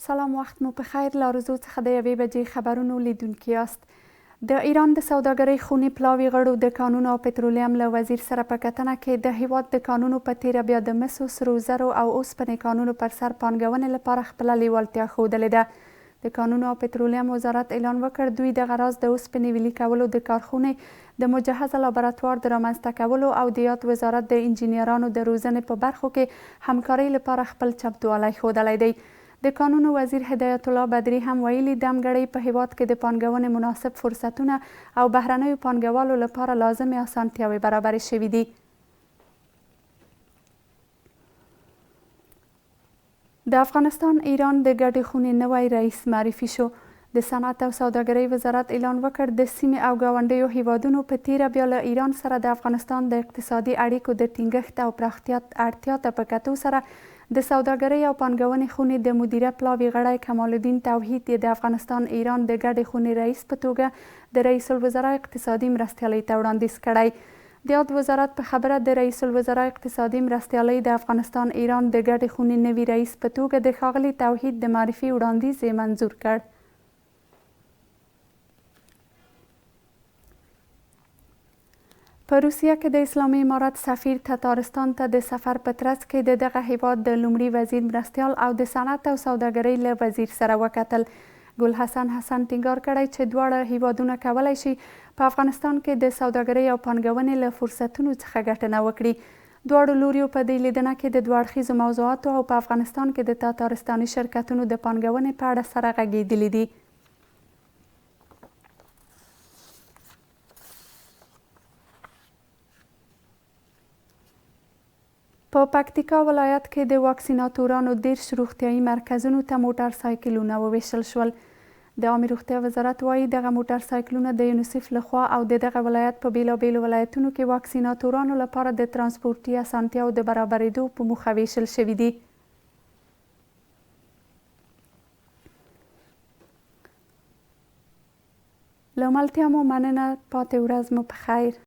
سلام، وخت مو پخیر. له آرزو څخه د 1 بجې خبرونو لیدونکي یاست. د ایران د سوداګرۍ خونې پلاوي غړو د کانونو او پترولیم له وزیر سره په کتنه کې د هیواد د کانونو په تیره بیا د مسو، سرو زرو او اوسپنې کانونو پر سر پانګونې لپاره خپله لیوالتیا ښودلې ده. د کانونو او پترولیم وزارت اعلان وکړ دوی دغه راز د اوسپنې ویلي کولو د کارخونې د مجهزه لابراتوار د رامنځته کولو او د یاد وزارت د انجینرانو د روزنې په برخو کې همکارۍ لپاره خپل چمتووالی ښودلی دی. د کانونو وزیر هدایت الله بدري هم ویلي دمګړۍ په هیواد کې د پانګونې مناسب فرصتونه او بهرنیو پانګوالو لپاره لازمې اسانتیاوې برابرې شوي دي. د افغانستان ایران د ګډې خونې نوی رئیس معرفي شو. د صنعت او سوداګرۍ وزارت اعلان وکړ د سیمې او ګاونډیو هیوادونو په تیره بیا له ایران سره د افغانستان د اقتصادي اړیکو د ټینګښت او پراختیا اړتیا ته په کتو سره د سوداګرۍ او پانګونې خونې د مدیره پلاوي غړی کمال الدین توحید د افغانستان ایران د ګډې خونې رئیس په توګه د رئیس الوزرا اقتصادي مرستیالۍ ته وړاندیز کړی. د یاد وزارت په خبره د رئیس الوزرا اقتصادي مرستیالۍ د افغانستان ایران د ګډې خونې نوي رئیس په توګه د ښاغلي توحید د معرفي وړاندیز یې منظور کړ. په روسیه کې د اسلامي امارت سفیر تتارستان ته د سفر په ترڅ کې د دغه هیواد د لومړي وزیر مرستیال او د صنعت او سوداګرۍ له وزیر سره وکتل. ګل حسن ټینګار کړی چې دواړه هیوادونه کولی شي په افغانستان کې د سوداګرۍ او پانګونې له فرصتونو څخه ګټنه وکړي. دواړو لوریو په دې لیدنه کې د دوه اړخیزو موضوعاتو او په افغانستان کې د تاتارستاني شرکتونو د پانګونې په اړه سره غږېدلي دي. په پکتیکا ولایت کې د واکسیناتورانو 10 روغتیایي مرکزونو ته موټر سایکلونه وویشل شول. د عامې روغتیا وزارت وایي دغه موټر سایکلونه د یونیسف لخوا او د دغه ولایت په بیلابیلو ولایتونو کې واکسیناتورانو لپاره د ترانسپورتي اسانتیاو د برابرېدو په موخه ویشل شوي دي. له ملتیا مو مننه. پاتې ورځ مو په خیر.